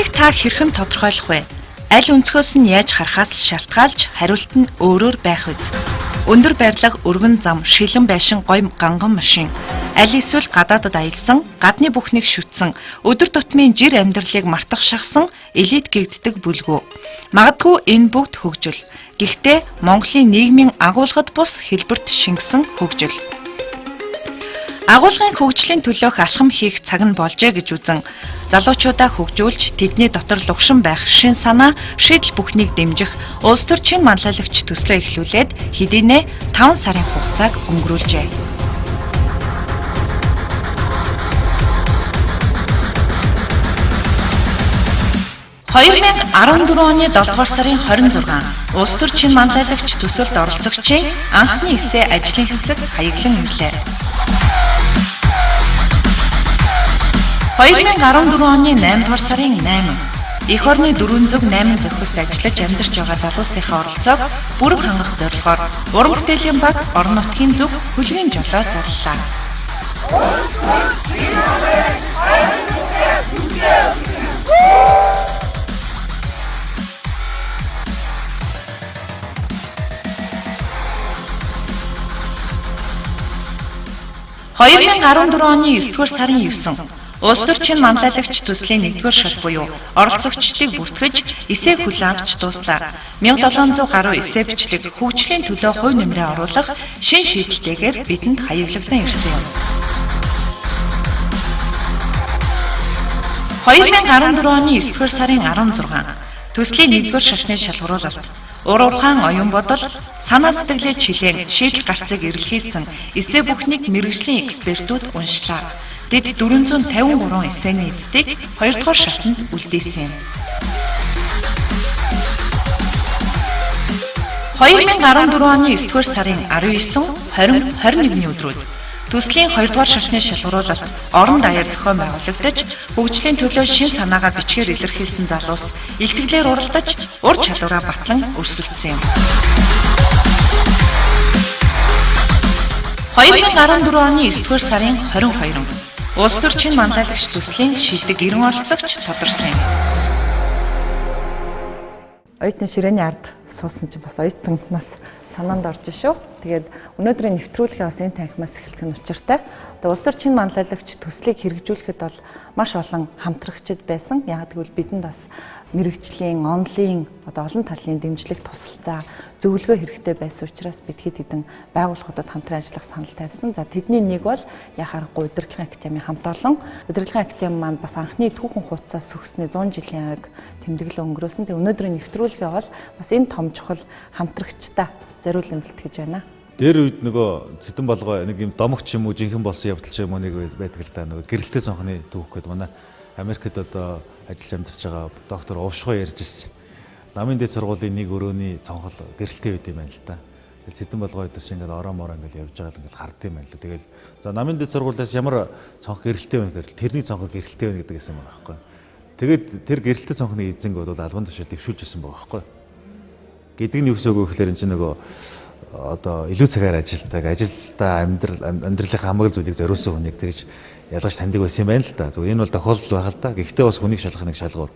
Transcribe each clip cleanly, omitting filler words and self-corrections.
Энийг та хэрхэн тодорхойлох вэ? Аль өнцгөөс нь яаж харахаас шалтгаалж хариулт нь өөрөөр байх үз. Өндөр барилга, өргөн зам, шилэн байшин, гоё ганган машин, аль эсвэл гадаадад аялсан, гадны бүхнийг шүтсэн, өдөр тутмын жир амьдралыг мартах шахсан элит гэгддэг бүлгүү. Магадгүй энэ бүгд хөгжил. Гэхдээ Монголын нийгмийн агуулгад бус хэлбэрт шингэсэн хөгжил. Агуулгын хөгжлийн төлөөх алхам хийх цаг нь болжээ гэж үзэн залуучуудаа хөгжүүлж тэдний дотор лувшин байх шин санаа, шийдэл бүхнийг дэмжих улс төрчийн манлайлагч төслөө эхлүүлээд хэдийнэ 5 сарын хугацааг өнгөрүүлжээ. 2014 оны 7 дугаар сарын 26 улс төрчийн манлайлагч төсөлд оролцогчийн анхны эсээ ажлын хэсэг хаяглан ирлээ. 2014 оны 8 дугаар сарын 8 эх орны 408 зохиост ажиллаж амьдарч байгаа залуусынхаа оролцоог бүрэн хангах зорилгоор уран бүтээлийн баг орон нутгийн зөв хөлгийн жолоо зарлалаа. Хоёрын 14 оны 9 дугаар сарын 9 улс төрчийн манлайлагч төслийн 1-р шат буюу оролцогчдыг бүртгэж эсээ хүлээн авч дууслаа. 1700 гаруй эсээ бичлэг хөгжлийн төлөө хувь нэмрээ оруулах шин шийдэлтэйгээр бидэнд хаяглагдсан ирсэн юм. 2014 оны 9 дугаар сарын 16 төслийн 1-р шатны шалгаруулалт уруу ухаан оюун бодол, санаа сэтгэлээ чилээн шийдэл гарцыг эрэлхийлсэн эсээ бүхнийг мэргэжлийн экспертүүд уншлаа. Дэд 453 эсээний эцдийг 2 дугаар шатанд үлдээсэн юм. 2014 оны 9 дугаар сарын 19, 20, 21-ний өдрүүд төслийн 2 дугаар шатны шалгаруулалт орон даяар зохион байгуулагдаж хөгжлийн төлөө шин санаагаа бичгээр илэрхийлсэн залуус илтгэлээр уралдаж ур чадвараа батлан өрсөлдсөн юм. 2014 оны 9 дугаар сарын 22 улс төрчийн манлайлагч төслийн шилдэг 90 оролцогч тодорсон юм. Оюутны ширээний ард суусан чинь бас оюутнаас санаанд орж шүү. Тэгээд өнөөдрийн нэвтрүүлгээ бас энэ танхимаас эхлэх нь учиртай. Тэгээд улс төрчийн манлайлагч төслийг хэрэгжүүлэхэд бол маш олон хамтрагчид байсан. Яг тэгвэл бидэнд бас мэрэгжлийн, онлын олон талын дэмжлэг тусалцаа, зөвлөгөө хэрэгтэй байсан учраас бид хэд хэдэн байгууллагуудад хамтран ажиллах санал тавьсан. За тэдний нэг бол яхаарахгүй удирдлагын академийн хамт олон. Удирдлагын академи маань бас анхны түүхэн хуудасаас өгснээ 100 жилийн аяг тэмдэглэл өнгөрөөсөн. Тэгээд өнөөдрийн нэвтрүүлгээ бол бас энэ том чухал хамтрагчтай зориулсан нэмэлт гэж байна. Дээр үед нөгөө цэдэн болгоо нэг юм домогч юм уу жинхэнэ болсон явдал ч юм уу нэг байдаг л да нөгөө гэрэлтэй сонхны түүх гэдэг манай Америкт одоо ажиллаж амьдарч байгаа доктор Увшгой ярьж ирсэн. Намын дэд сургуулийн нэг өрөөний цонхол гэрэлтэй байд юм байна л да. Тэгэл цэдэн болгоо өдөр чи ингээд ороо мороо ингээд явж байгаа л ингээд хард юм байна л. Тэгэл за намын дэд сургуулиас ямар цонх гэрэлтэй байна гэхээр тэрний цонхол гэрэлтэй байна гэдэг гэсэн юм байна байхгүй. Тэгээд тэр гэрэлтэй цонхны эзэнг бол албан тушаал дэвшүүлж ирсэн байгаа байхгүй. Гэдэг нь юу гэсэн үг вэ гэхээр энэ чинь нөгөө одоо илүү цагаар ажилтдаг, ажилдаа амьдралынхаа хамаг зүйлийг зориулсан хүнийг тэгж ялгаж таньдаг байсан юм байна л да. Зөв энэ бол тохиолдол байх л да. Гэхдээ бас хүнийг шалгах нэг шалгуур.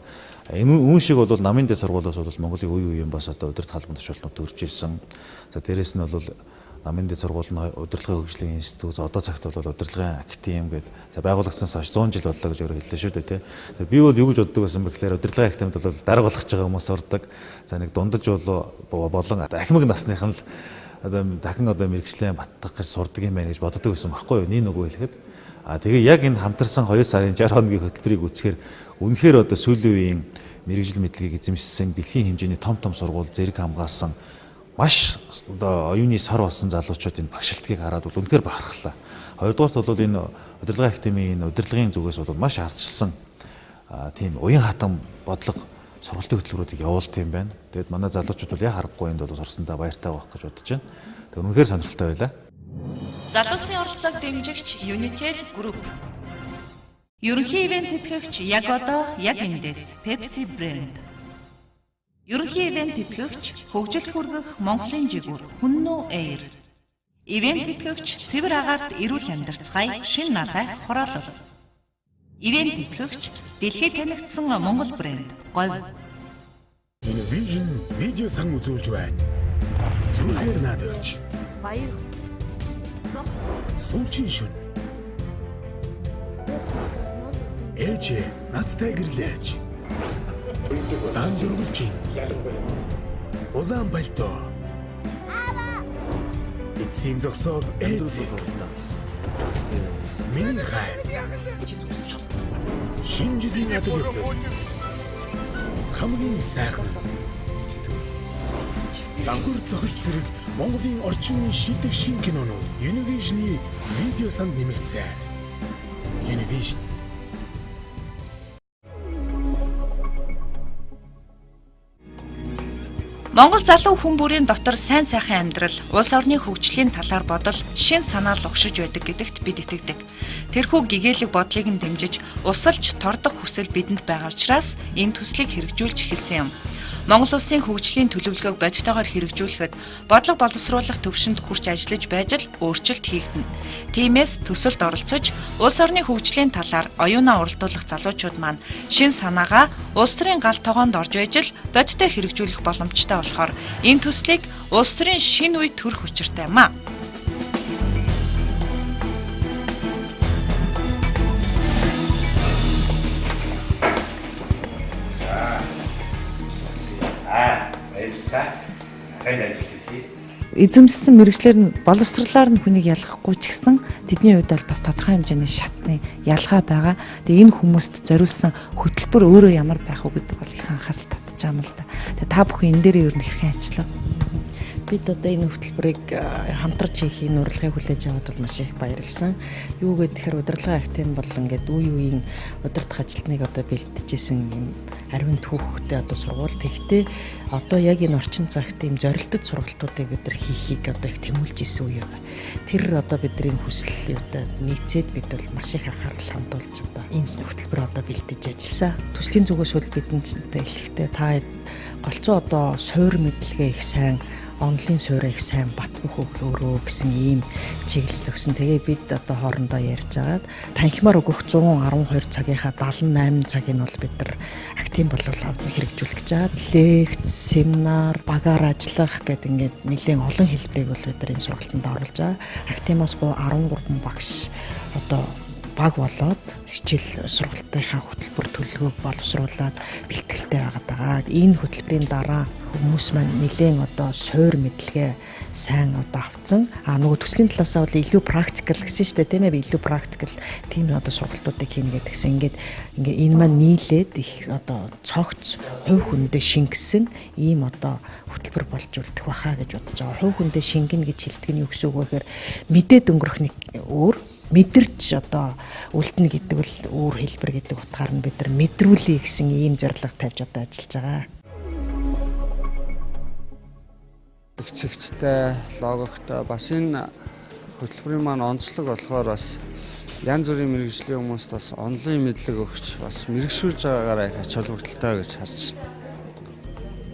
Энэ үүн шиг бол намын дэд сургуулиас бол Монголын үе үеийн бас одоо удирдах албан тушаалнууд төрж ирсэн. За дээрэс нь бол намын дэд сургуулийн удирдлагын хөгжлийн институт одоо цагт бол удирдлагын академи гэдэг за байгуулагдсанаас хойш 100 жил боллоо гэж өөрөө хэллээ шүү дээ тий. За би бол юу гэж боддог байсан бэ гэхээр удирдлагын академид бол дарга болгож байгаа хүмүүс ордог. За нэг дундаж болон ахмаг насных нь л одоо дахин одоо мэрэгчлэн баттах гэж сурдаг юм байна гэж боддог байсан байхгүй юу? Нэг нөгөө хэлэхэд тэгээ яг энэ хамтарсан 2 сарын 60 хоногийн хөтөлбөрийг үзэхээр үнэхээр одоо сүүлийн үеийн мэрэгжил мэдлэгийг эзэмшсэн дэлхийн хэмжээний том сургууль зэрэг хамгаалсан маш одоо оюуны сар болсон залуучуудын багшилтгийг хараад бол үнэхээр бахархлаа. Хоёрдугаарт бол энэ удирдлагын академийн удирдлагын зүгээс бол маш ардчилсан тийм уян хатан бодлого сургалтын хөтөлбөрүүдийг явуулт юм байна. Тэгэд манай залуучууд бол яа харахгүй энд бол сурсандаа баяртай байх гэж бодож байна. Тэг үнэхээр сонирхолтой байлаа. Залуусын оролцоог дэмжигч Unitel Group. Ерөнхий ивент тэтгэгч яг одоо яг эндээс Pepsi брэнд. Ерөнхий ивент тэтгэгч хөгжилд хүргэх Монголын жигүүр Хүннүү Air. Ивент тэтгэгч цэвэр агаарт эрүүл амьдарцгаая шин налай хороолол. Ивент итгэгч, дэлхийд танигдсан Монгол брэнд Говь. Innovation видео сан үзүүлж байна. Зүрхээр наадагч. Баяр. Сүүлчийн шүн. Ээжээ надтай гэрлээч. Сан дөрвөлжин. Улаан пальто. Эцсийн зогсоол ээцэг. Миний хай. Шинжлэлийн адаглалт. Хамгийн сайхан. Дангур цогц зэрэг Монголын орчин үеийн шилдэг шин кинонууд Univision-ы видео санд нэмэгдсэн. Univision. Монгол залуу хүн бүрийн дотор сайн сайхан амьдрал, улс орны хөгжлийн талаар бодол, шин санаа л угшиж байдаг гэдэгт бид итгэдэг. Тэрхүү гэгээлэг бодлыг нь дэмжиж, усалж тордох хүсэл бидэнд байгаа учраас энэ төслийг хэрэгжүүлж эхэлсэн юм. Монгол улсын хөгжлийн төлөвлөгөөг бодитойгоор хэрэгжүүлэхэд бодлого боловсруулах төвшөнд хүрч ажиллаж байж л өөрчлөлт хийгдэнэ. Тиймээс төсөлд оролцож, улс орны хөгжлийн талаар оюунаа уралдуулах залуучууд маань шин санаагаа улс төрийн гал тогоонд орж байж л бодиттой хэрэгжүүлэх боломжтой болохоор энэ төслийг улс төрийн шинэ үе төрөх учиртай юм а. Эзэмссэн мэргэжлэр нь боловсрлоор нь хүнийг ялгахгүй ч гэсэн тэдний хувьд бол бас тодорхой хэмжээний шатны ялгаа байгаа. Тэгээ энэ хүмүүст зориулсан хөтөлбөр өөрөө ямар байх вэ гэдэг бол их анхаарал татж байгаа юм л да. Тэгээ та бүхэн энэ дээр юу хэрхэн ажиллав? Бид одоо энэ хөтөлбөрийг хамтарч хийх энэ урилгыг хүлээж аваад бол маш их баярлсан. Юу гэхээр удирдлагын актив бол ингээд үе үеийн удирдах ажилтныг одоо бэлтжижсэн юм ариун түүхтэй одоо сургууль тэгтээ одоо яг энэ орчин цагт ийм зорилттой сургалтуудыг бид нар хийхийг одоо их тэмүүлж исэн үе байна. Тэр одоо бидний хүсэл одоо нийцээд бид бол маш их анхаарал хандуулж одоо энэ хөтөлбөр одоо бэлтэж ажилласан. Төслийн зүгээс бол бидэнд хэлэхдээ та голцоо одоо суур мэдлэгээ их сайн онлын суурь их сайн бат бөх өөрөө гэсэн ийм чиглэл өгсөн. Тэгээ бид одоо хоорондоо ярьж агаад танхимаар өгөх 112 цагийнхаа 78 цагийг нь бол бид нар актив боловсрол хэрэгжүүлэх гэж байгаа. Лекц, семинар, багаар ажиллах гэдэг ингээд нэлээд олон хэлбэрийг бол бид нар энэ сургалтанд оруулж байгаа. Активаас 13 багш одоо баг болоод хичээл сургалтынхаа хөтөлбөр төлөвлөгөөг боловсруулад бэлтгэлтэй байгаа. Энэ хөтөлбөрийн дараа хүмүүс маань нэлээд одоо суур мэдлэгээ сайн одоо авцсан. Нөгөө төслийн талаасаа бол илүү практикал гэсэн шүү дээ, тийм ээ? Илүү практикал тийм одоо сургалтуудыг хийнэ гэдгсэн. Ингээд энэ маань нийлээд их одоо цогц хувь хүндээ шингэсэн ийм одоо хөтөлбөр болж үлдэх баха гэж бодож байгаа. Хувь хүндээ шингэнэ гэж хэлдэг нь юу гэсэн үг вэ гэхээр мэдээд өнгөрөх нэг өөр мэдэрч одоо үлдэнэ гэдэг бол өөр хэлбэр гэдэг утгаар нь бид нар мэдрүүлээ гэсэн ийм зорилго тавьж одоо ажиллаж байгаа. Цэгцтэй, логогтой бас энэ хөтөлбөрийн маань онцлог болохоор бас янз бүрийн мэргэжлийн хүмүүст бас онлын мэдлэг өгч бас мэрэгшүүлж байгаагаараа их ач холбогдолтой гэж харж байна.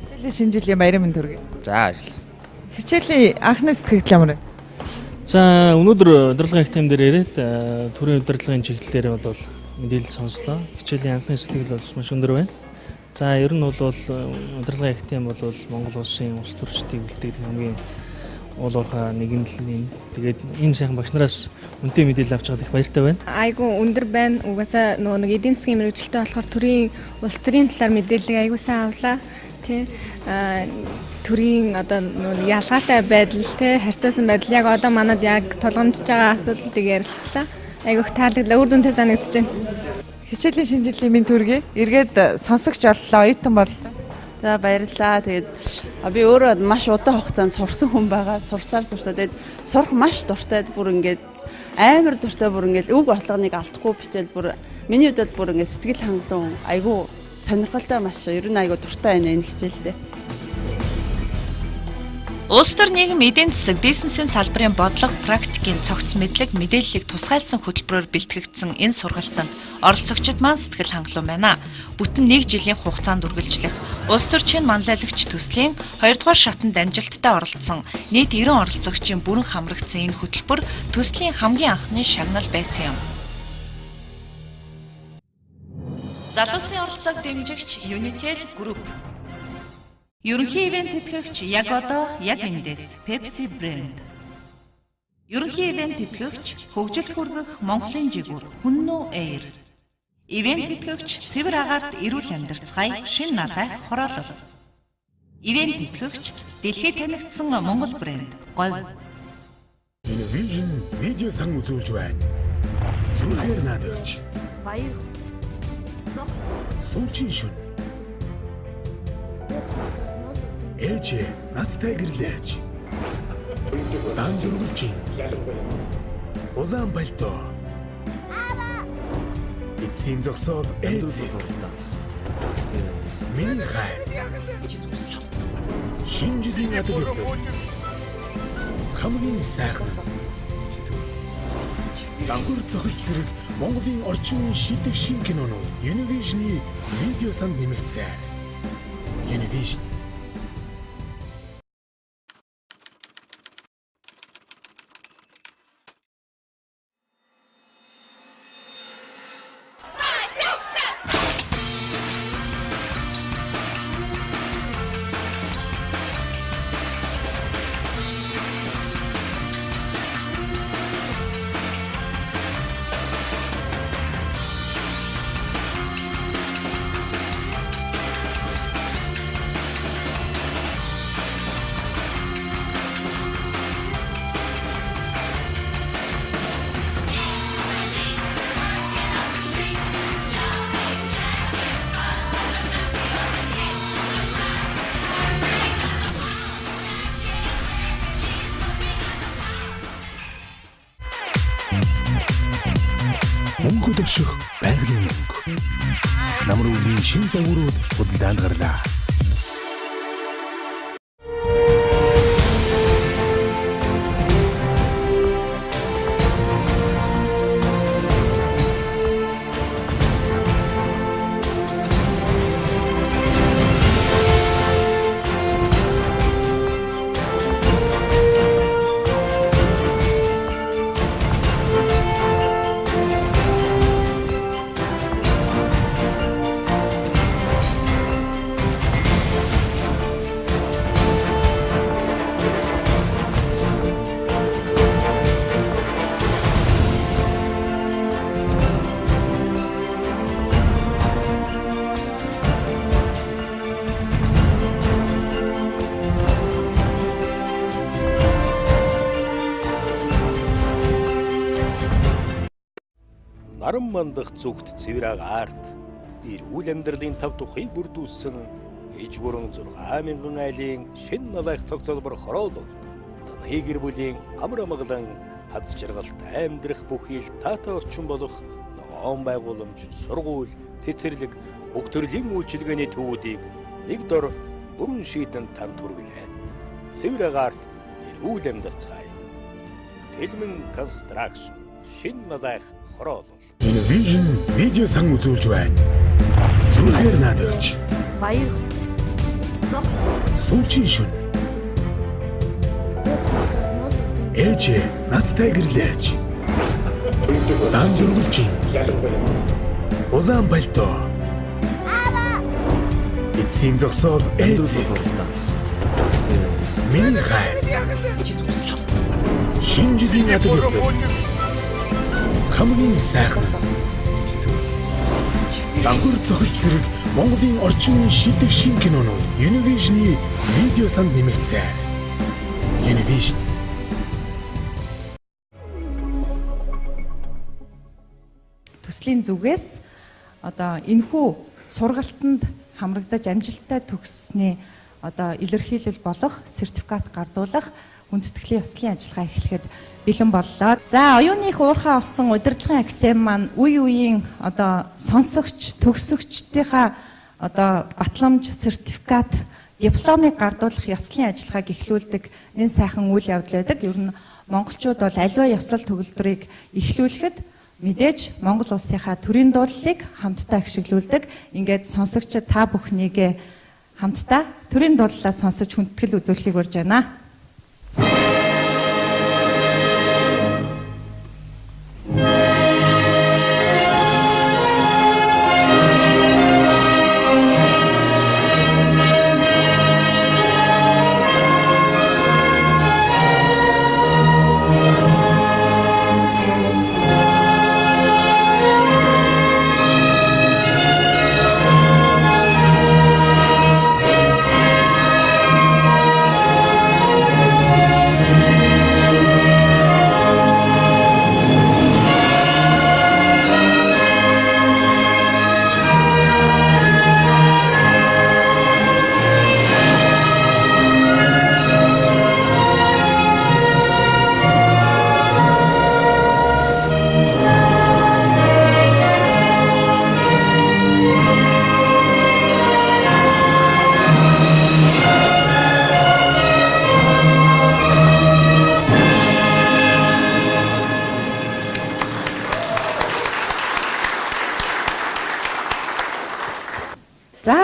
Хичээлийн шинэ жилийн баярын мэнд хүргэе. За баярлалаа. Хичээлийн анхны сэтгэл ямар вэ? За өнөөдөр удирдлагын актив дээр ирээд төрийн удирдлагын чиглэлээр бол мэдээлэл сонслоо. Хичээлийн анхны сэтгэл бол маш өндөр байна. За ер нь бол удирдлагын актив бол Монгол улсын улс төрчдийг бэлтгэдэг хамгийн уул уурхай нэгэн. Тэгээд энэ сайхан багш нараас үнэтэй мэдээлэл авч байгаад их баяртай байна. Айгу өндөр байна. Угаасаа нөгөө нэг эдийн засгийн мэргэжилтэй болохоор төрийн улс төрийн талаар мэдээлэл айгу сайн авлаа. Тэ төрийн одоо ялгаатай байдал те харьцуулсан байдал яг одоо манад яг тулгамдж байгаа асуудлыг ярилцлаа. Айгу их таалагдлаа. Үр дүнтэй санагдаж байна. Хичээлийн шинэ жилийн мэнд хүргэе. Эргээд сонсогч боллоо, оюутан боллоо. За баярлалаа. Тэгээд би өөрөө маш удаан хугацаанд сурсан хүн байгаа. Сурсаар. Тэгээд сурах маш дуртай. Бүр ингээд амар дуртай бүр ингээд үг бодлогыг алдахгүй бичээл бүр миний хувьд бүр ингээд сэтгэл хангалуун айгу сонирхолтой маш ер нь айгу дуртай байна энэ хичээлдээ. Улс төр нийгэм эдийн засаг бизнесийн салбарын бодлого, практикийн цогц мэдлэг, мэдээллийг тусгайлсан хөтөлбөрөөр бэлтгэгдсэн энэ сургалтанд оролцогчид маань сэтгэл хангалуун байна. Бүтэн 1 жилийн хугацаанд үргэлжлэх улс төрчийн манлайлагч төслийн 2 дугаар шатанд амжилттай оролцсон нийт 90 оролцогчийн бүрэн хамрагдсан энэ хөтөлбөр төслийн хамгийн анхны шагнал байсан юм. Залуусын оролцоог дэмжигч Unitel Group. Ерөнхий ивент тэтгэгч яг одоо яг эндээс Pepsi брэнд. Ерөнхий ивент тэтгэгч хөгжилд хүргэх Монголын жигүүр Хүннүү Air. Ивент тэтгэгч цэвэр агаарт эрүүл амьдарцгаая шин налайх хороолол. Ивент тэтгэгч дэлхийд танигдсан Монгол брэнд Говь. Univision видео сан үзүүлж байна. Зүрхээр наадагч. Баяр. Сүүлчийн шүн. Ээжээ надтай гэрлээч. Улаан дөрвөлжин. Улаан пальто. Эцсийн зогсоол ээцэг. Миний хай. Шинжлэлийн ядаг явдал. Хамгийн сайхан. Дангур цохилт зэрэг Монголын орчин үеийн шилдэг шин кинонууд Univision-ы видео санд нэмэгдсэн. Univision. Мөнгө дэвших байгалийн мөнгө. Намруулийн шин загварууд худалдаанд гарлаа. Наран мандах зүгт цэвэр агаарт эрүүл амьдралын тав тухыг бүрдүүлсэн иж бүрэн 6,000 айлын шин налайх цогцолбор хороолол таны гэр бүлийн амар амгалан аз жаргалт амьдрах бүхий л таатай орчин болох ногоон байгууламж, сургууль, цэцэрлэг, бүх төрлийн үйлчилгээний төвүүдийг нэг дор бүрэн шийдэн танд хүргэлээ. Цэвэр агаарт эрүүл амьдарцгаая. Тэлмэн констракшн шин налайх хороолол. Univision видео сан үзүүлж байна. Зүрхээр наадагч. Баяр. Сүүлчийн шүн. Ээжээ надтай гэрлээч. Улаан дөрвөлжин. Улаан пальто. Эцсийн зогсоол ээцэг. Миний хай. Шинжлэлийн ядаг явдал. Хамгийн сайхан. Дангур цохилт зэрэг Монголын орчин үеийн шилдэг шин кинонууд Univision-ы видео санд нэмэгдсэн. Univision. Төслийн зүгээс одоо энэхүү сургалтанд хамрагдаж амжилттай төгссөний одоо илэрхийлэл болох сертификат гардуулах хүндэтгэлийн ёслолын ажиллагаа эхлэхэд бэлэн боллоо. За, оюуных уурхай олсон удирдлагын академи маань үе үеийн одоо сонсогч, төгсөгчдийнхаа одоо батламж, сертификат, дипломыг гардуулах ёслолын ажиллагааг эхлүүлдэг энэ сайхан үйл явдал байдаг. Ер нь монголчууд бол аливаа ёслол төгөлдрийг эхлүүлэхэд мэдээж Монгол улсынхаа төрийн дуудлалыг хамтдаа ашиглуулдаг. Ингээд сонсогчид та бүхнийг хамтдаа төрийн дуудлалаа сонсож хүндэтгэл үзүүлэхийг урьж байна.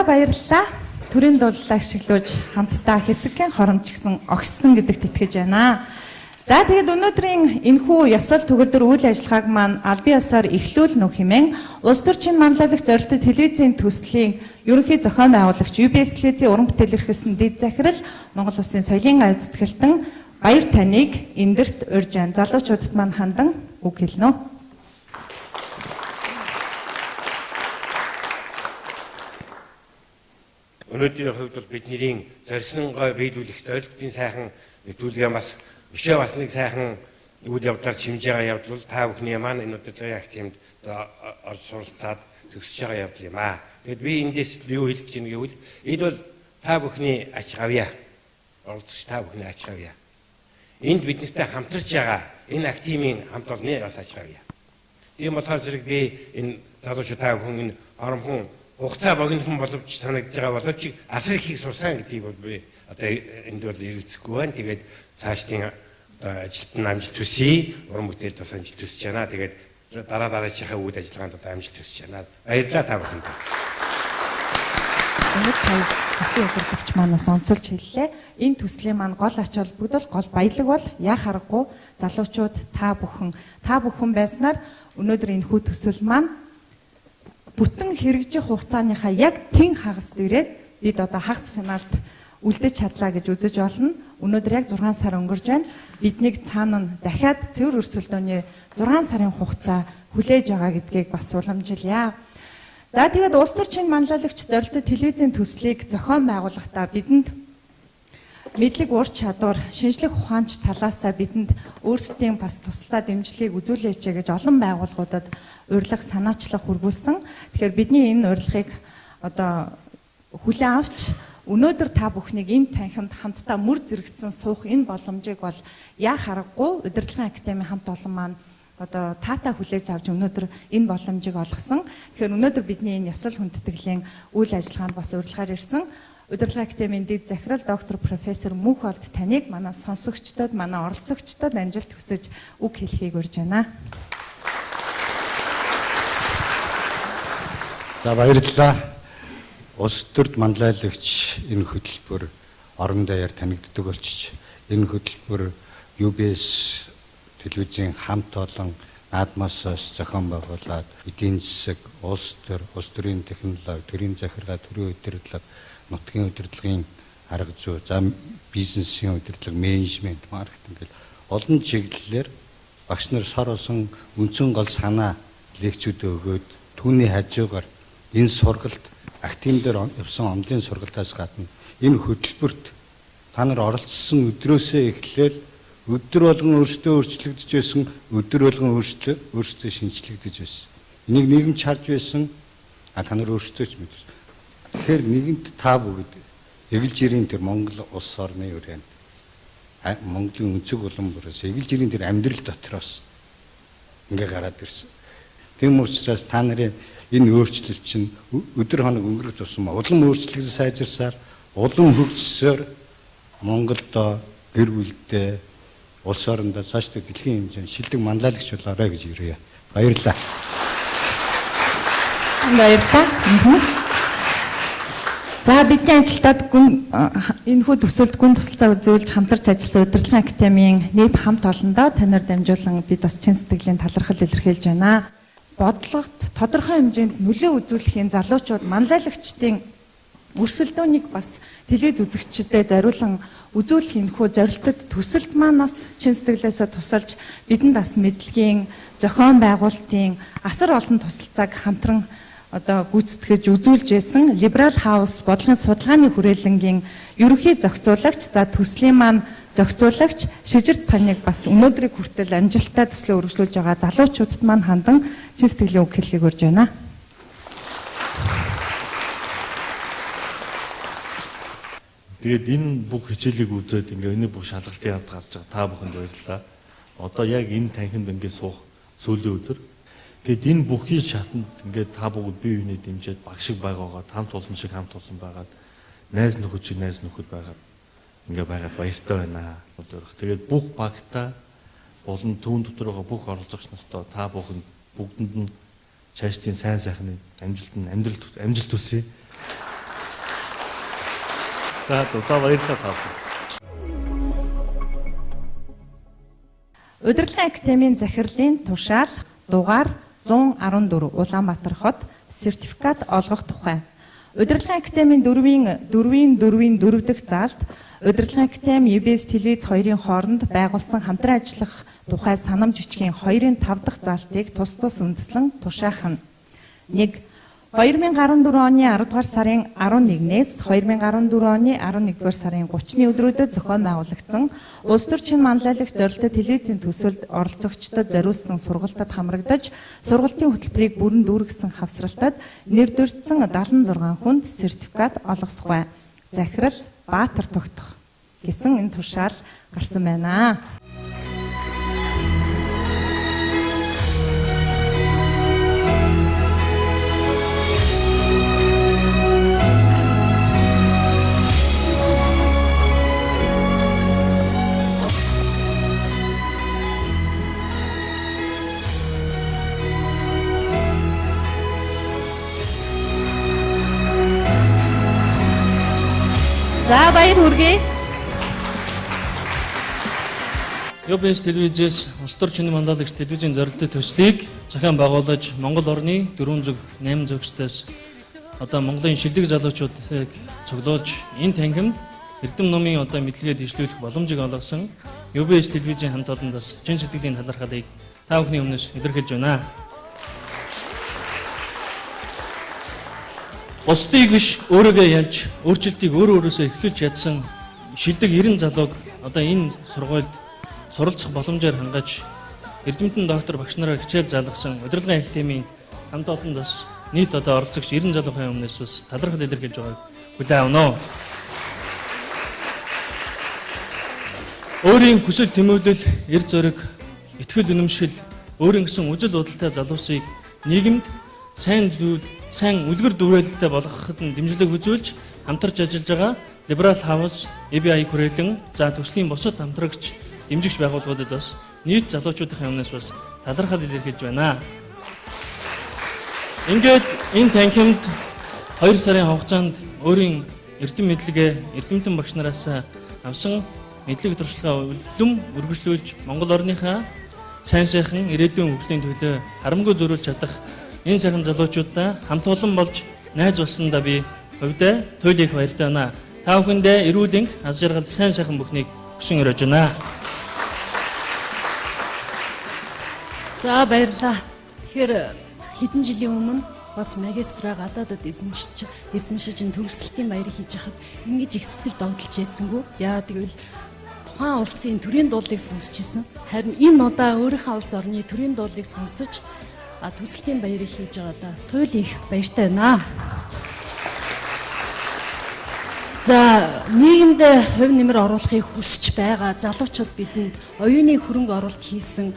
баярлалаа. Төрийн дуулалаа ашиглаж хамтдаа хэсэгхэн хоромж гисэн огссон гэдэгт итгэж байна. За тэгээд өнөөдрийн энэхүү ёсол төгөлдөр үйл ажиллагааг маань албан ёсоор эхлүүлнэ хэмээн улс төрчийн манлайлагч зорилттой телевизийн төслийн ерөнхий зохион байгуулагч UBS телевизийн уран бүтээл эрхэлсэн дэд захирал Монгол Улсын соёлын аяз зүтгэлтэн баяр таныг эндэрт урьж байна. Залуучуудад маань хандан үг хэлнэ. Өнөөдрийн хувьд бол бидний зорьсон гой биелүүлэх зорилтын сайхан нэвтрүүлгээ бас өшөө бас нэг сайхан үйл явдлаар шимжиж байгаа явдал бол та бүхний маань энэ удирдлагын активд орж суралцаад төгсөж байгаа явдал юм аа. Тэгэд би эндээс юу хэлэх гэж байна гэвэл энэ бол та бүхний ач гавья. Оролцогч та бүхний ач гавья. Энд бидэнтэй хамтарч байгаа энэ активын хамт олонны бас ач гавья. Тийм болохоор зэрэг би энэ залуучууд та бүхэн энэ оромхон хугацаа богинохон боловч санагдж байгаа боловч асар их сурсан гэдгийг бол би одоо энд бол ирэлцэхгүй байна. Тэгээд цаашдын ажилтны амжилт төсөй, уран бүтээлд бас амжилт төсөж байна. Тэгээд дараачихаа үйл ажиллагаанд одоо амжилт төсөж байна. Баярлалаа та бүхэнд. Энэ цаг төслийн удирдлагч манаас онцолж хэллээ. Энэ төслийн маань гол ач холбогдол, гол баялаг бол яах аргагүй залуучууд та бүхэн байснаар өнөөдөр энэ хүү төсөл маань бүтэн хэрэгжих хугацааныхаа яг тэн хагас дээрээ бид одоо хагас финалд үлдэж чадлаа гэж үзэж болно. Өнөөдөр яг 6 сар өнгөрж байна. Биднийг цаана нь дахиад цэвэр өрсөлдөөний 6 сарын хугацаа хүлээж байгаа гэдгийг бас уламжилъя. За тэгээд улс төрчийн манлайлагч зорилттой телевизийн төслийг зохион байгуулахдаа бидэнд мэдлэг ур чадвар, шинжлэх ухаанч талаасаа бидэнд өөрсдийн бас тусалцаа дэмжлэгийг үзүүлээч гэж олон байгууллагуудад урилга санаачлах хүргүүлсэн. Тэгэхээр бидний энэ урилгыг одоо хүлээн авч өнөөдөр та бүхнийг энэ танхимд хамтдаа мөр зэрэгцэн суух энэ боломжийг бол яах аргагүй удирдлагын академийн хамт олон маань одоо таата хүлээж авч өнөөдөр энэ боломжийг олгосон. Тэгэхээр өнөөдөр бидний энэ ёсол хүндэтгэлийн үйл ажиллагаанд бас урилгаар ирсэн удирдлагын академийн дэд захирал доктор профессор Мөнх Олд таныг манай сонсогчдод, манай оролцогчдод амжилт хүсэж үг хэлхийг урьж байна. За баярлалаа. Улс төрд манлайлагч энэ хөтөлбөр орон даяар танигддаг болчих. Энэ хөтөлбөр UBS телевизийн хамт олон наадмаасаас зохион байгуулад эдийн засаг, улс төрийн технологи, төрийн захиргаа, төрийн удирдлага, нутгийн удирдлагын арга зүй, за бизнесийн удирдлага, менежмент, маркетинг гэл олон чиглэлээр багш нар соросон үндсэн гол санаа лекцүүд өгөөд түүний хажуугаар энэ сургалт актив дээр явсан онлайн сургалтаас гадна энэ хөтөлбөрт та нар оролцсон өдрөөсөө эхлээл өдөр болгон өөрсдөө өөрчлөгдөж байсан, өдөр болгон өөрсдөө шинжлэгдэж байсан. Энийг нийгэмч харж байсан, та нар өөрсдөө ч мэдэрсэн. Тэгэхээр нийгэмд та бүгд эгэлжирийн тэр Монгол улс орны өрөөнд Монголын өнцөг улам бүрээс эгэлжирийн тэр амьдрал дотроос ингээ гараад ирсэн. Тийм учраас та нарын энэ өөрчлөлт чинь өдөр хоног өнгөрөх тусам улам өөрчлөлт сайжирсаар улам хөгжсөөр Монголдо гэр бүлдээ улс орондоо цаашдаа дэлхийн хэмжээнд шилдэг манлайлагч болоорой гэж ирээ. Баярлалаа. Баярлалаа. За бидний ажилтнууд энэ хүү төсөлд гүн тусалцаа үзүүлж хамтарч ажилласан удирдлагын академийн нийт хамт олондоо танаар дамжуулан бид бас чин сэтгэлийн талархал илэрхийлж байна. Бодлогот тодорхой хэмжээнд нөлөө үзүүлэхийн залуучууд манлайлагчдын өрсөлдөөнийг бас телевиз үзэгчдэд зориулан үзүүлэх энэхүү зорилтод төсөлд маань бас чин сэтгэлээсээ тусалж бидэнд бас мэдлэгийн зохион байгуулалтын асар олон тусалцааг хамтран одоо гүйцэтгэж үзүүлж байсан Liberal House бодлогын судалгааны хүрээлэнгийн ерөнхий зохицуулагч за төслийн маань зохицуулагч Шижирт таныг бас өнөөдрийг хүртэл амжилттай төслөө үргэлжлүүлж байгаа залуучуудад маань хандан чин сэтгэлийн үг хэлхийг урьж байна. Тэгээд энэ бүх хичээлийг үзээд ингээ энэ бүх шалгалтын явд гарч байгаа та бүхэнд баярлалаа. Одоо яг энэ танхимд ингээ суух сүүлийн өдөр. Тэгэд энэ бүхий шатанд ингээ та бүгд бие биенээ дэмжиж баг шиг байгаагаа хамт олон шиг хамт олон байгаад найз нөхөд шиг найз нөхөд байгаад ингээ байгаад баяртай байна. Тэгээд бүх багтаа болон түүн дотор байгаа бүх оролцогч нартай та бүхэнд бүгдэнд нь цаашдын сайн сайхны амжилт хүсье. За баярлалаа тав. Удирдлагын академийн захирлын тушаал дугаар 114 Улаанбаатар хот сертификат олгох тухай. Удирдлагын академийн 4-4 дахь заалд Удирдлагын академи EBS телевиз 2-ын хооронд байгуулсан хамтран ажиллах тухай санамж бичгийн 2-ын 5 дахь заалтыг тус үндэслэн тушаах нь 1. 2014 оны 10 дугаар сарын 11-ээс 2014 оны 11 дугаар сарын 30-ны өдрүүдэд зохион байгуулагдсан улс төрчин манлайлагч зорилттой телевизийн төсөлд оролцогчдод зориулсан сургалтад хамрагдаж сургалтын хөтөлбөрийг бүрэн дүүргэсэн хавсралтад нэр дэвшсэн 76 хүнд сертификат олгосгоё. Захирал Баатар тогтох гэсэн энэ тушаал гарсан байна. За баяр хүргэе. UBS телевизээс улс төрчин манлайлагч телевизийн зорилттой төслийг захиан байгуулж Монгол орны 408 зөвчтөөс одоо Монголын шилдэг залуучуудыг цуглуулж энэ танхимд эрдэм номын одоо мэдлэгээ дэвшлүүлэх боломжийг олгосон UBS телевизийн хамт олондоос чин сэтгэлийн талархлыг та бүхний өмнөөс илэрхийлж байна. Бусдыг биш өөрийгөө ялж өөрчлөлтийг өөрөөсөө эхлүүлж ядсан шилдэг 90 залууг одоо энэ сургуульд суралцах боломжоор хангаж эрдэмтэн доктор багш нараар хичээл заалгасан удирдлагын академийн хамт олондоос нийт одоо оролцогч 90 залуугийн өмнөөс бас талархал илэрхийлж байгааг хүлээн авна уу. Өөрийн хүсэл тэмүүлэл, эр зориг, итгэл үнэмшил, өөрийн гэсэн үжил бодолтой залуусыг нийгэмд сайн үлгэр дүүрэлттэй болгоход нь дэмжлэг үзүүлж хамтарч ажиллаж байгаа Liberal House, EBI хүрээлэн за төслийн бусад хамтрагч дэмжигч байгууллагуудад бас нийт залуучуудын өмнөөс бас талархал илэрхийлж байна. Ингээд энэ танхимд 2 сарын хугацаанд өөрийн эрдэм мэдлэгээ эрдэмтэн багш нараас авсан мэдлэг туршлагаа үлдэм үргэлжлүүлж Монгол орныхаа сайн сайхан ирээдүйн хөгжлийн төлөө харамгүй зориулж чадах энэ сайхан залуучуудаа хамт олон болж найз болсондоо би хувьдаа туйлын их баяртай байна. Та бүхэндээ эрүүл энх, аз жаргал, сайн сайхан бүхнийг хүсэн өрөөж байна. За баярлалаа. Тэгэхээр хэдэн жилийн өмнө бас магистра гадаадад эзэмшиж төгсөлтийн баярыг хийж хахад ингэж их сэтгэл догдолж яйсангүй. Яа тэгвэл тухайн улсын төрийн дуулыг сонсч ирсэн. Харин энэ удаа өөрийнхөө улс орны төрийн дуулыг сонсож төсөлтийн баярыг хийж байгаадаа туйлын их баяртай байна. За нийгэмд хувь нэмэр оруулахыг хүсэж байгаа залуучууд бидэнд оюуны хөрөнгө оруулалт хийсэн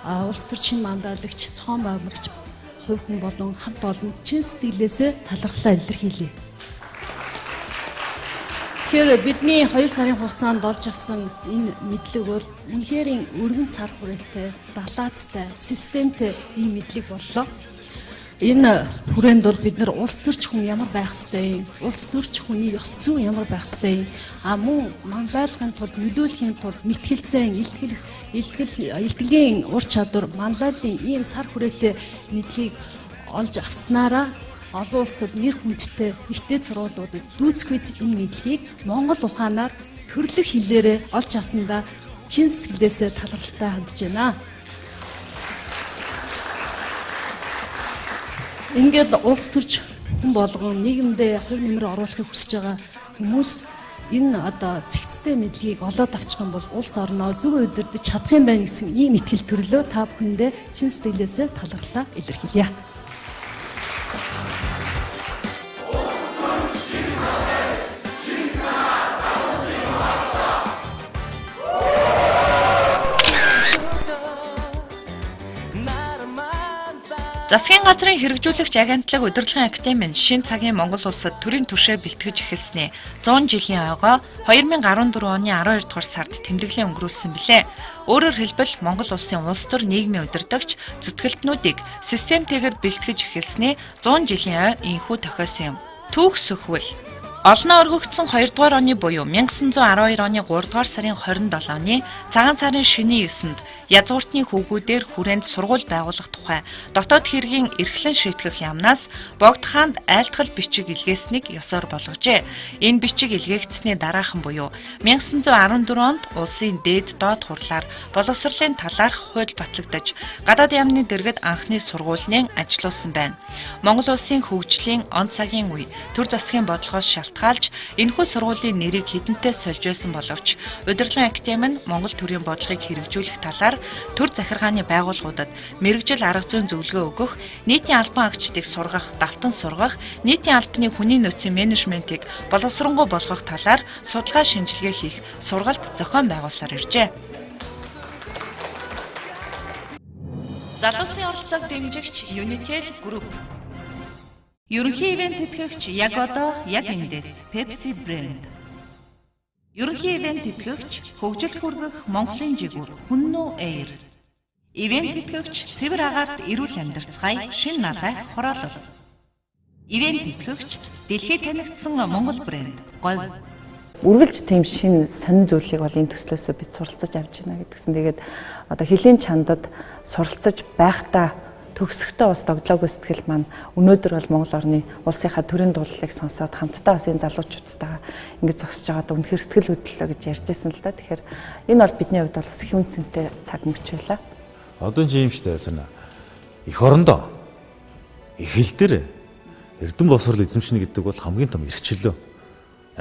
улс төрчин манлайлагч, зохион байгуулагч хувь хүн болон хамт олонд чин сэтгэлээсээ талархлаа илэрхийлье. Тэгэхээр бидний 2 сарын хугацаанд олж авсан энэ мэдлэг бол үнэхээр өргөн цар хүрээтэй, далаацтай, системтэй ийм мэдлэг боллоо. Энэ хүрээнд бол бид нар улс төрч хүн ямар байх ёстой юм, улс төрч хүний ёс зүйн ямар байх ёстой юм, мөн манлайлахын тулд, нөлөөлөхийн тулд мэтгэлцэн, илтгэлийн ур чадвар, манлайлалын ийм цар хүрээтэй мэдлэгийг олж авснараа олон улсад нэр хүндтэй ихтэй сургуулиудад дүүцхүйц энэ мэдлэгийг Монгол ухаанаар төрлөх хэлээрээ олж авсандаа чин сэтгэлээсээ талархалтай хандж байна. Ингээд улс төрч хүн болгон нийгэмдээ хувь нэмэр оруулахыг хүсэж байгаа хүмүүс энэ одоо цэгцтэй мэдлэгийг олоод авчих юм бол улс орноо зөв удирдах чадах юм байна гэсэн ийм итгэл төрлөө та бүхэндээ чин сэтгэлээсээ талархлаа илэрхийлье. Засгийн газрын хэрэгжүүлэгч агентлаг удирдлагын академи нь шинэ цагийн Монгол улсад төрийн түвшээ бэлтгэж эхэлснээ 100 жилийн ойгоо 2014 оны 12 дугаар сард тэмдэглэн өнгөрүүлсэн билээ. Өөрөөр хэлбэл Монгол улсын улс төр нийгмийн удирдагч зүтгэлтнүүдийг системтэйгээр бэлтгэж эхэлснээ 100 жилийн ой инхүү тохиосон юм. Түүх сөхвөл Олноо өргөгдсөн 2 дугаар оны буюу 1912 оны 3 дугаар сарын 27-ны цагаан сарын шөнийн 9-нд язгууртны хүүгүүдээр хүрээнд сургууль байгуулах тухай дотоод хэргийн эрхлэн шийтгэх яамнаас Богд хаанд айлтгал бичиг илгээснийг ёсоор болгожээ. Энэ бичиг илгээгдсэний дараахан буюу 1914 онд улсын дээд доод хурлаар боловсролын талаарх хууль батлагдаж гадаад яамны дэргэд анхны сургуулийн ажилласан байна. Монгол улсын хөгжлийн он цагийн үе төр засгийн бодлогоос шалтгаалж энэхүү сургуулийн нэрийг хэдэнтэй сольж байсан боловч удирдлагын академи нь Монгол төрийн бодлогыг хэрэгжүүлэх талаар төр захиргааны байгууллагуудад мэргэжил арга зүйн зөвлөгөө өгөх, нийтийн албан агчдыг сургах, давтан сургах, нийтийн албаны хүний нөөцийн менежментийг боловсронгуй болгох талаар судалгаа шинжилгээ хийх сургалт зохион байгуулсаар иржээ. Залуусын оролцоог дэмжигч Unitel Group. Ерөнхий ивент тэтгэгч яг одоо яг эндээс Pepsi Brand. Ерөнхий ивент тэтгэгч хөгжилд хүргэх Монголын жигүүр Хүннүү Air. Ивент тэтгэгч цэвэр агаарт эрүүл амьдарцгаая шин налайх хороолол. Ивент тэтгэгч дэлхийд танигдсан Монгол брэнд Говь. Үргэлж тийм шин сонин зүйлийг бол энэ төслөөсөө бид суралцаж авч байна гэдгсэн. Тэгээд одоо хөлийн чандад суралцаж байхдаа төгсөхдөө бас догдлоогүй сэтгэл маань өнөөдөр бол Монгол орны улсынхаа төрийн дуулалыг сонсоод хамтдаа бас энэ залуучуудтайгаа ингэж зогсож байгаад үнэхээр сэтгэл хөдлөлөө гэж ярьжсэн л да. Тэгэхээр энэ бол бидний хувьд бол бас их үнцэнтэй цаг мөч байлаа. Одоо чинь юм штэ санаа. Эх орондоо их хил дээр эрдэм боловсрол эзэмшнэ гэдэг бол хамгийн том эрхчлөө.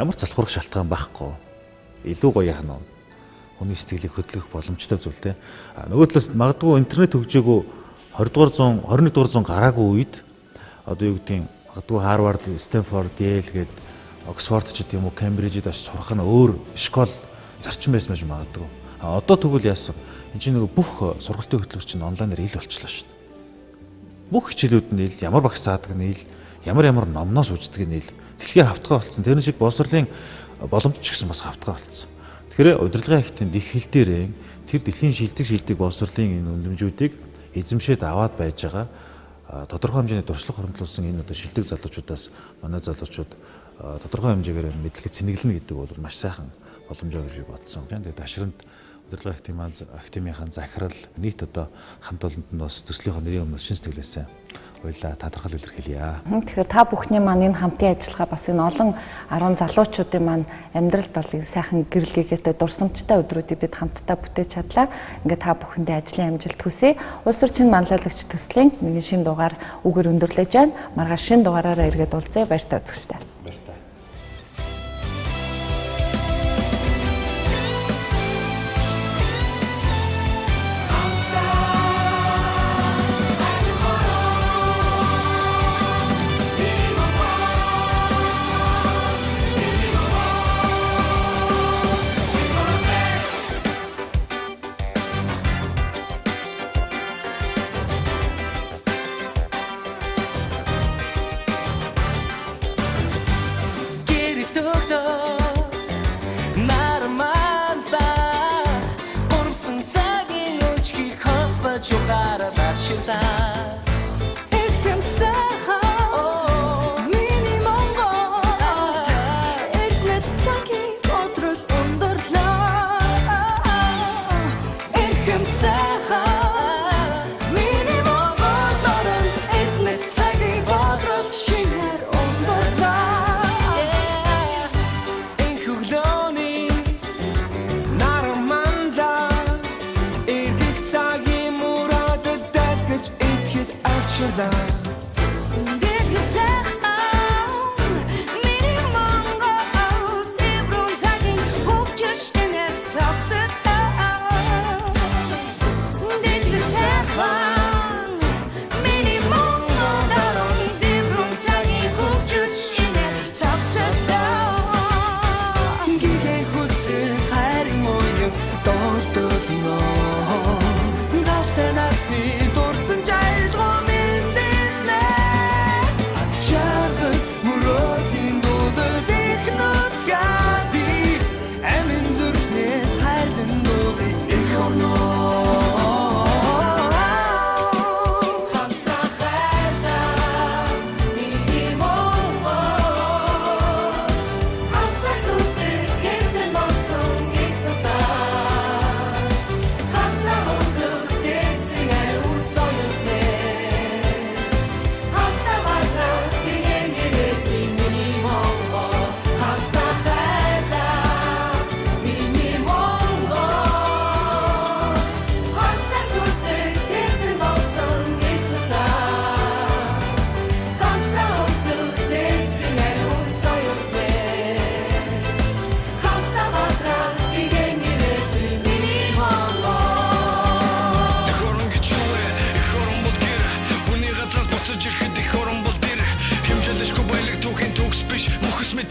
Ямар ч залхуурах шалтгаан байхгүй. Илүү гоё яах нь. Хүний сэтгэлийг хөдлөх боломжтой зүйл те. Нөгөө талаас магадгүй интернет хөгжөөгөө 20 дугаар 100, 21 дугаар 100 гараагүй үед одоо юу гэдгийг магадгүй Harvard, Stanford, Yale гээд Oxford ч гэдэг юм уу, Cambridge-д очиж сурах нь өөр школ зарчим байсан байж магадгүй. Одоо тэгвэл яасан? Энд чинь нөгөө бүх сургалтын хөтөлбөр чинь онлайнаар ил болчихлоо шүү дээ. Бүх хичээлүүд нь ил, ямар багш заадаг нь ил, ямар номноос үздэг нь ил. Дэлхийн хавтгай болсон. Тэр шиг боловсролын боломж ч гэсэн бас хавтгай болсон. Тэгэхээр удирдлагын агентын их хил дээрээ тэр дэлхийн шилдэг боловсролын энэ үнэмжүүдийг эзэмшээд аваад байж байгаа тодорхой хэмжээний дуршлаг хоригдлуулсан энэ одоо шилдэг залуучуудаас манай залуучууд тодорхой хэмжээгээр мэдлэгэд сэнэглэнэ гэдэг бол маш сайхан боломжоо гэж бодсон. Тэгээд ашранд удирдлагын академийн захирал нийт одоо хамт олонд нь бас төслийнхөө нэрийн өмнө шин сэтгэлээсээ хоёлаа тодорхойл илэрхийлье. Тэгэхээр та бүхний маань энэ хамтын ажиллагаа бас энэ олон 10 залуучуудын маань амьдралд бол сайхан гэрэлгээтэй дурсамжтай өдрүүдийг бид хамтдаа бүтээж чадлаа. Ингээд та бүхэндээ ажлын амжилт хүсье. Улс орчин манлайлагч төслийн нэгэн шинэ дугаар үгээр өндөрлөж байна. Маргааш шинэ дугаараараа эргээд уулзъя. Баяртай үзэгчтэй.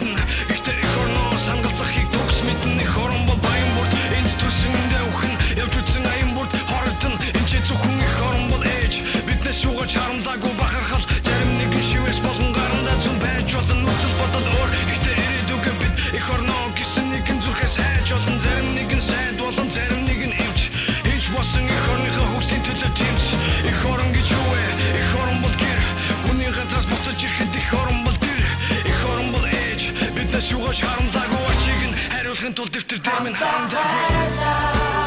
мэднэ. Ихтэй их орноо сангалцахыг төгс мэднэ. Их орон бол баян бүрт энд төрсөндөө өхөн явж үзсэн аян бүрт хорогдсон. Энд ч зөвхөн их орон бол ээж биднээс шуугаж харамлаагүй бахархал. Зарим нэгэн шивээс болон гарандаа зүн байж болон нүцэл бодол өөр. Ихтэй ирээдүгэн бид их орноо гэсэн нэгэн зүрхээс хайж болон зарим нэгэн сайд болон зарим нэгэн эвч хийж болсон их орныхоо хөгжлийн төлөө тэмц. Их орон гэж юу вэ? Их орон бол гэр. Хүний газраас буцаж ирэхэд их орон бол дэр. Их орон бол ээж биднээс шуугаж харамлаагүй ачиг нь хариулахын тулд дэвтэр дээр минь харамдаагүй.